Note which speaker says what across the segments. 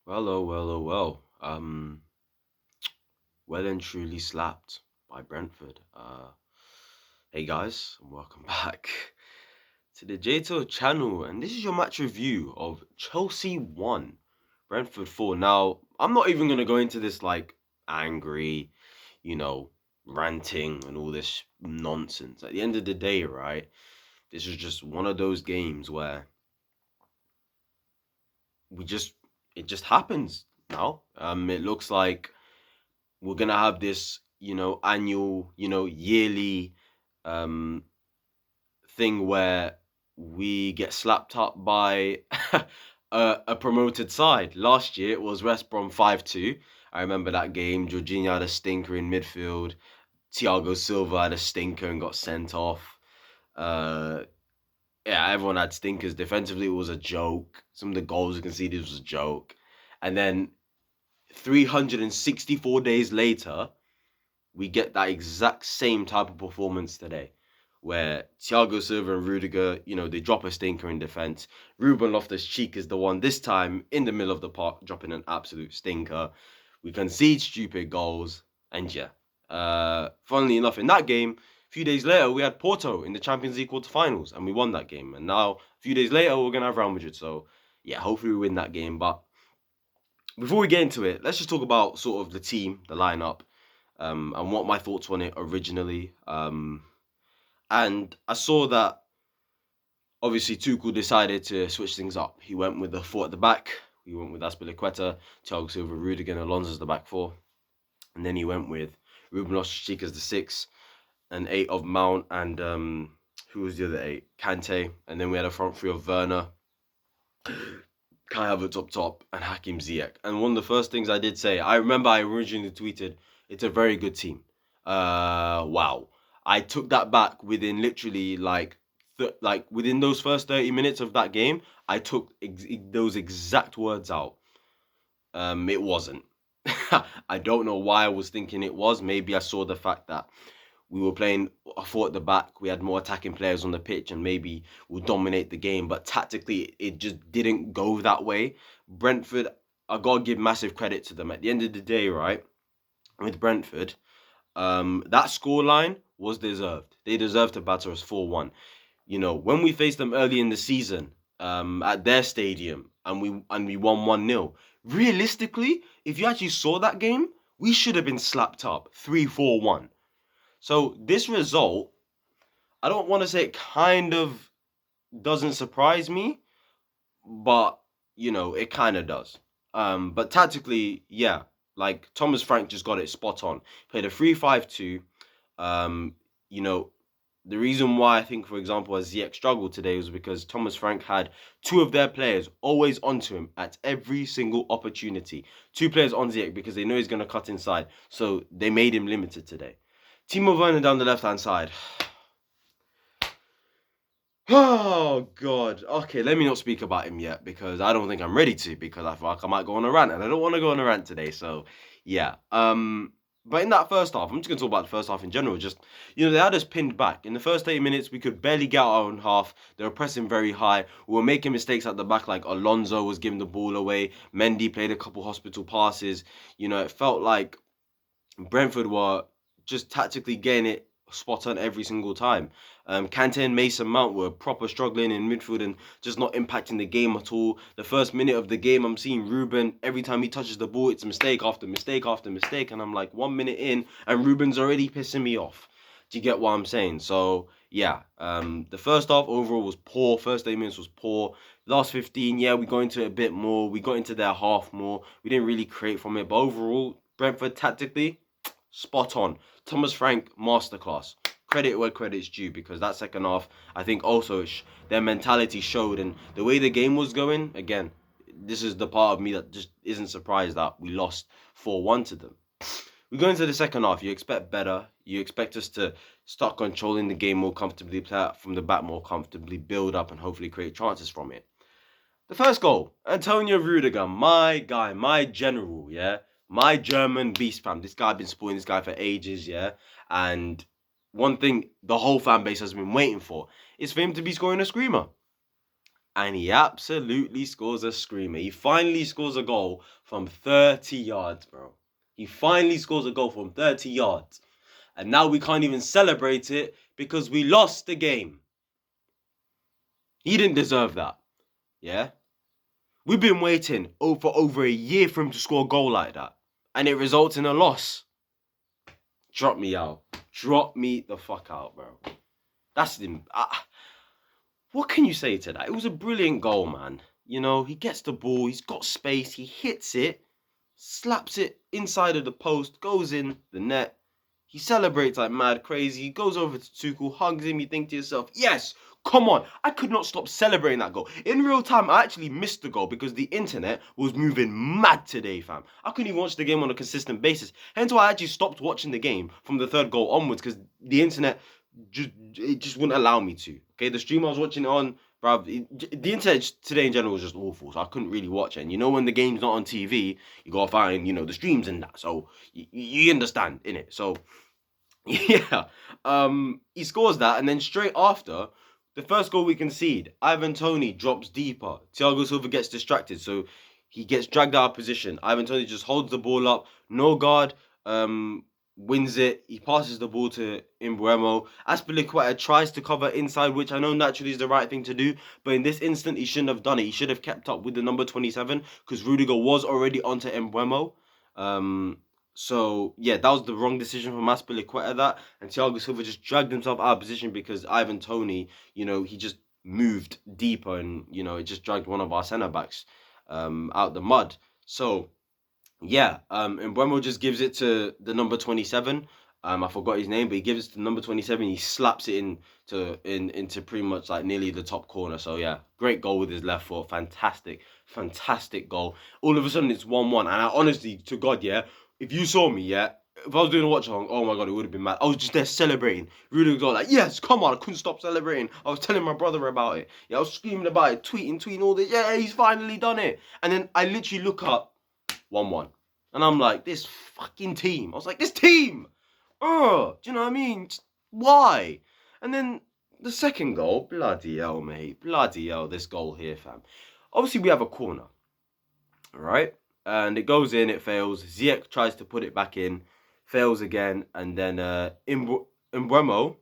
Speaker 1: Well, oh, well, oh, well. Well and truly slapped by Brentford. Hey guys, and welcome back to the JTO channel. And this is your match review of Chelsea 1, Brentford 4. Now, I'm not even going to go into this like angry, you know, ranting and all this nonsense. At the end of the day, right, this is just one of those games where we just, it just happens now. It looks like we're gonna have this, annual, yearly um thing where we get slapped up by a promoted side. Last year it was West Brom 5-2. I remember that game. Jorginho had a stinker in midfield. Thiago Silva had a stinker and got sent off. Uh, yeah, everyone had stinkers. Defensively, it was a joke. Some of the goals you conceded was a joke. And then 364 days later, we get that exact same type of performance today, where Thiago Silva and Rudiger, they drop a stinker in defense. Ruben Loftus-Cheek is the one this time in the middle of the park dropping an absolute stinker. We concede stupid goals, and yeah. Funnily enough, in that game, a few days later, we had Porto in the Champions League quarterfinals, and we won that game. And now, a few days later, we're gonna have Real Madrid. So yeah, hopefully we win that game. But before we get into it, let's just talk about sort of the team, the lineup, and what my thoughts on it originally. And I saw that obviously Tuchel decided to switch things up. He went with the four at the back. He went with Aspilicueta, Thiago Silva, Rudiger, and Alonso as the back four. And then he went with Ruben Loftus-Cheek as the six, an eight of Mount, and who was the other eight? Kante. And then we had a front three of Werner, Kai Havertz up top, and Hakim Ziyech. And one of the first things I did say, I remember I originally tweeted, it's a very good team. Wow. I took that back within literally within those first 30 minutes of that game. I took those exact words out. It wasn't. I don't know why I was thinking it was. Maybe I saw the fact that we were playing a four at the back. We had more attacking players on the pitch, and maybe we'll dominate the game. But tactically, it just didn't go that way. Brentford, I gotta give massive credit to them. At the end of the day, right, with Brentford, that scoreline was deserved. They deserved to batter us 4-1. When we faced them early in the season, at their stadium, and we won 1-0. Realistically, if you actually saw that game, we should have been slapped up 3-4-1. So this result, I don't want to say it kind of doesn't surprise me, but it kind of does. But tactically, yeah, like Thomas Frank just got it spot on. Played a 3-5-2. Um, you know, the reason why I think, for example, as Ziyech struggled today was because Thomas Frank had two of their players always onto him at every single opportunity. Two players on Ziyech because they know he's going to cut inside. So they made him limited today. Timo Werner down the left-hand side. Oh, God. Okay, let me not speak about him yet because I don't think I'm ready to because I feel like I might go on a rant and I don't want to go on a rant today. So, yeah. But in that first half, I'm just going to talk about the first half in general. Just, they had us pinned back. In the first 8 minutes, we could barely get our own half. They were pressing very high. We were making mistakes at the back, like Alonso was giving the ball away. Mendy played a couple hospital passes. It felt like Brentford were just tactically getting it spot on every single time. Kante and Mason Mount were proper struggling in midfield and just not impacting the game at all. The first minute of the game, I'm seeing Ruben, every time he touches the ball, it's mistake after mistake after mistake. And I'm like, 1 minute in, and Ruben's already pissing me off. Do you get what I'm saying? So, yeah, the first half overall was poor. First 8 minutes was poor. Last 15, yeah, we got into it a bit more. We got into their half more. We didn't really create from it. But overall, Brentford tactically, spot on. Thomas Frank, masterclass. Credit where credit's due because that second half, I think also their mentality showed and the way the game was going, again, this is the part of me that just isn't surprised that we lost 4-1 to them. We go into the second half, you expect better. You expect us to start controlling the game more comfortably, play out from the back more comfortably, build up and hopefully create chances from it. The first goal, Antonio Rudiger, my guy, my general, yeah? My German beast fam. This guy, I've been supporting this guy for ages, yeah? And one thing the whole fan base has been waiting for is for him to be scoring a screamer. And he absolutely scores a screamer. He finally scores a goal from 30 yards, bro. He finally scores a goal from 30 yards. And now we can't even celebrate it because we lost the game. He didn't deserve that. Yeah? We've been waiting for over a year for him to score a goal like that. And it results in a loss. Drop me out. Drop me the fuck out, bro. That's him. What can you say to that? It was a brilliant goal, man. You know, he gets the ball, he's got space, he hits it, slaps it inside of the post, goes in the net. He celebrates like mad crazy. He goes over to Tuchel, hugs him. You think to yourself, yes, come on. I could not stop celebrating that goal. In real time, I actually missed the goal because the internet was moving mad today, fam. I couldn't even watch the game on a consistent basis. Hence why I actually stopped watching the game from the third goal onwards because the internet just wouldn't allow me to. Okay, the stream I was watching it on, bruv, the internet today in general was just awful, so I couldn't really watch it. And you know when the game's not on TV, you gotta find, the streams and that. So you understand, innit? So yeah, he scores that, and then straight after, the first goal we concede, Ivan Toney drops deeper. Thiago Silva gets distracted, so he gets dragged out of position. Ivan Toney just holds the ball up, no guard, wins it. He passes the ball to Mbeumo. Azpilicueta tries to cover inside, which I know naturally is the right thing to do, but in this instant, he shouldn't have done it. He should have kept up with the number 27 because Rudiger was already onto Mbeumo. So, yeah, that was the wrong decision from Azpilicueta, that. And Thiago Silva just dragged himself out of position because Ivan Toney, he just moved deeper and, it just dragged one of our centre-backs out the mud. So, yeah, Mbeumo just gives it to the number 27. I forgot his name, but he gives it to number 27. He slaps it into pretty much like nearly the top corner. So yeah, great goal with his left foot. Fantastic, fantastic goal. All of a sudden it's 1-1. And I honestly, to God, yeah, if you saw me, yeah, if I was doing a watch along, oh my God, it would have been mad. I was just there celebrating. Rudiger got like, yes, come on. I couldn't stop celebrating. I was telling my brother about it. Yeah, I was screaming about it, tweeting all this. Yeah, he's finally done it. And then I literally look up, 1-1. And I'm like, this fucking team. I was like, this team. Do you know what I mean? Why? And then the second goal, bloody hell, mate. Bloody hell, this goal here, fam. Obviously, we have a corner. All right? And it goes in, it fails. Ziyech tries to put it back in, fails again. And then Mbeumo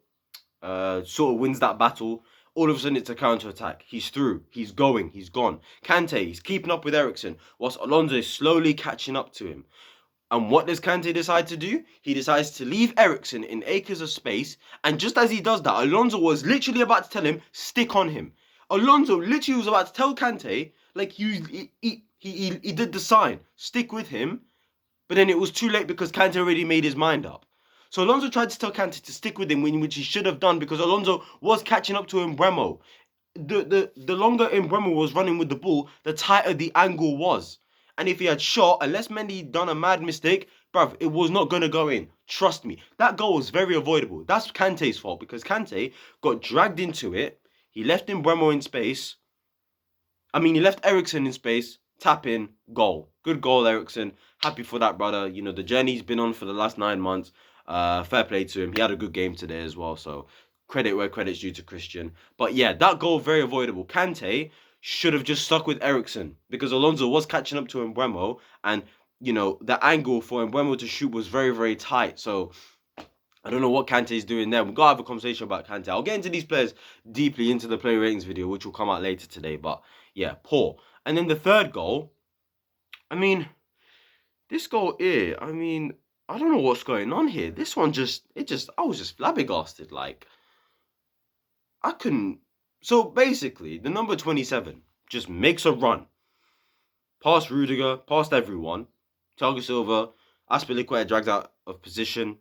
Speaker 1: sort of wins that battle. All of a sudden, it's a counter-attack. He's through. He's going. He's gone. Kante, he's keeping up with Eriksen, whilst Alonso is slowly catching up to him. And what does Kante decide to do? He decides to leave Eriksen in acres of space. And just as he does that, Alonso was literally about to tell him, stick on him. Alonso literally was about to tell Kante, like he did the sign, stick with him. But then it was too late because Kante already made his mind up. So Alonso tried to tell Kante to stick with him, which he should have done because Alonso was catching up to Mbeumo. The longer Mbeumo was running with the ball, the tighter the angle was. And if he had shot, unless Mendy done a mad mistake, bruv, it was not going to go in. Trust me. That goal was very avoidable. That's Kante's fault because Kante got dragged into it. He left Mbeumo in space. He left Eriksen in space. Tap in, goal. Good goal, Eriksen. Happy for that, brother. The journey he's been on for the last 9 months. Fair play to him. He had a good game today as well. So credit where credit's due to Christian. But yeah, that goal, very avoidable. Kante should have just stuck with Eriksen because Alonso was catching up to Mbeumo. And, the angle for Mbeumo to shoot was very, very tight. So I don't know what Kante is doing there. We've got to have a conversation about Kante. I'll get into these players deeply into the player ratings video, which will come out later today. But yeah, poor. And then the third goal, this goal here, I don't know what's going on here. This one I was just flabbergasted. Like, I couldn't. So basically, the number 27 just makes a run. Past Rudiger, past everyone. Thiago Silva, Azpilicueta drags out of position,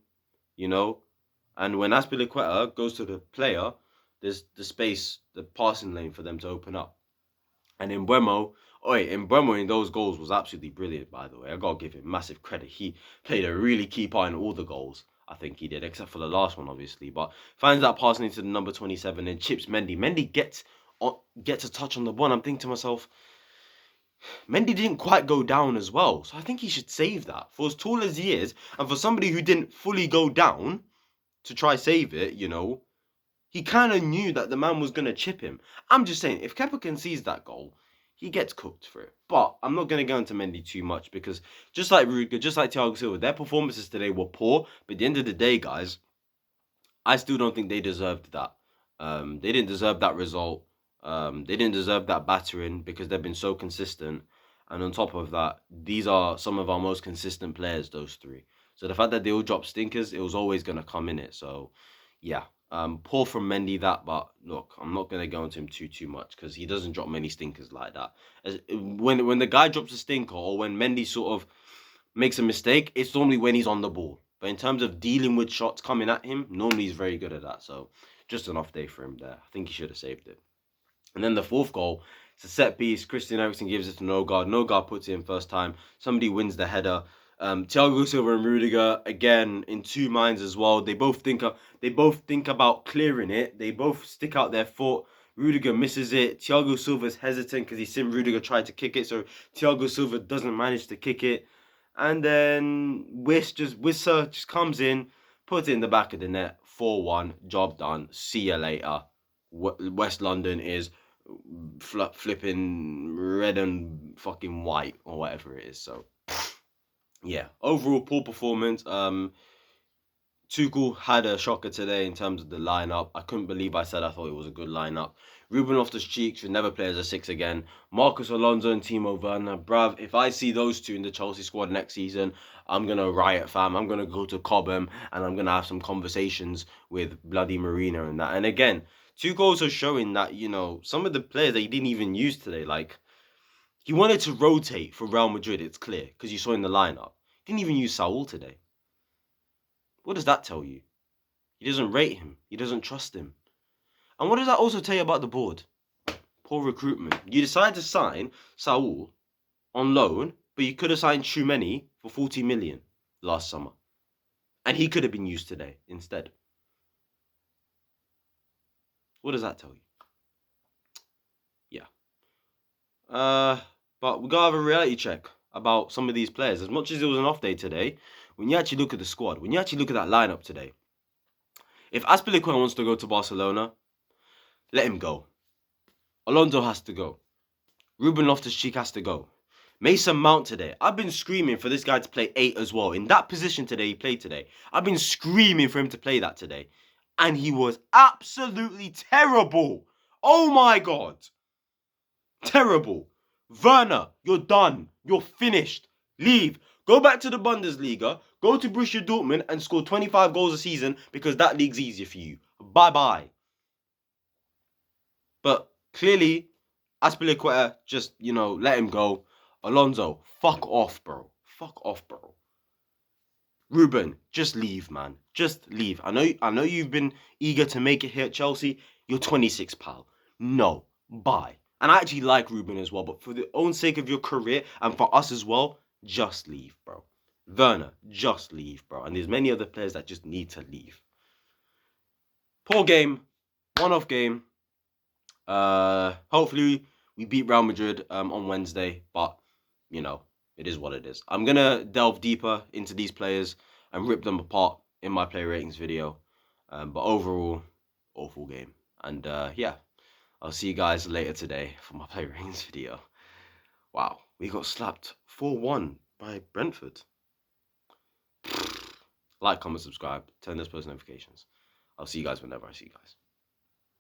Speaker 1: And when Azpilicueta goes to the player, there's the space, the passing lane for them to open up. And Mbeumo in those goals was absolutely brilliant, by the way. I got to give him massive credit. He played a really key part in all the goals. I think he did, except for the last one, obviously. But finds that passing into the number 27 and chips Mendy. Mendy gets a touch on the ball. I'm thinking to myself, Mendy didn't quite go down as well. So I think he should save that. For as tall as he is, and for somebody who didn't fully go down to try save it, He kind of knew that the man was going to chip him. I'm just saying, if Kepa concedes that goal, he gets cooked for it. But I'm not going to go into Mendy too much because just like Rudiger, just like Thiago Silva, their performances today were poor. But at the end of the day, guys, I still don't think they deserved that. They didn't deserve that result. They didn't deserve that battering because they've been so consistent. And on top of that, these are some of our most consistent players, those three. So the fact that they all dropped stinkers, it was always going to come in it. So, yeah. Poor from Mendy that, but look, I'm not going to go into him too much because he doesn't drop many stinkers like that. When the guy drops a stinker or when Mendy sort of makes a mistake, it's normally when he's on the ball. But in terms of dealing with shots coming at him, normally he's very good at that. So just an off day for him there. I think he should have saved it. And then the fourth goal, it's a set piece. Christian Eriksen gives it to Nogard. Nogard puts it in first time. Somebody wins the header. Thiago Silva and Rudiger again in two minds as well. They both think about clearing it. They both stick out their foot. Rudiger misses it. Thiago Silva's hesitant because he's seen Rudiger try to kick it, so Thiago Silva doesn't manage to kick it. And then Wisser just comes in, puts it in the back of the net, 4-1, job done. See you later. West London is flipping red and fucking white or whatever it is. So yeah, overall poor performance. Tuchel had a shocker today in terms of the lineup. I couldn't believe I said I thought it was a good lineup. Ruben Loftus-Cheek should never play as a 6 again. Marcus Alonso and Timo Werner. Bruv, if I see those two in the Chelsea squad next season, I'm going to riot, fam. I'm going to go to Cobham and I'm going to have some conversations with bloody Marina and that. And again, Tuchel also showing that, you know, some of the players that he didn't even use today, like, he wanted to rotate for Real Madrid, it's clear, because you saw in the lineup. He didn't even use Saul today. What does that tell you? He doesn't rate him. He doesn't trust him. And what does that also tell you about the board? Poor recruitment. You decided to sign Saul on loan, but you could have signed Tchouameni for 40 million last summer. And he could have been used today instead. What does that tell you? Yeah. But we gotta have a reality check about some of these players. As much as it was an off day today, when you actually look at the squad, when you actually look at that lineup today, if Azpilicueta wants to go to Barcelona, let him go. Alonso has to go. Ruben Loftus-Cheek has to go. Mason Mount today. I've been screaming for this guy to play 8 as well. In that position today, he played today. I've been screaming for him to play that today. And he was absolutely terrible. Oh my God. Terrible. Werner, you're done. You're finished. Leave. Go back to the Bundesliga. Go to Borussia Dortmund and score 25 goals a season because that league's easier for you. Bye-bye. But clearly, Azpilicueta just, let him go. Alonso, fuck off, bro. Fuck off, bro. Ruben, just leave, man. Just leave. I know you've been eager to make it here at Chelsea. You're 26, pal. No. Bye. And I actually like Ruben as well, but for the own sake of your career and for us as well, just leave, bro. Werner, just leave, bro. And there's many other players that just need to leave. Poor game. One-off game. Hopefully we beat Real Madrid on Wednesday, but it is what it is. I'm gonna delve deeper into these players and rip them apart in my player ratings video. But overall, awful game. And yeah, I'll see you guys later today for my player ratings video. Wow, we got slapped 4-1 by Brentford. Like, comment, subscribe, turn those post notifications. I'll see you guys whenever I see you guys.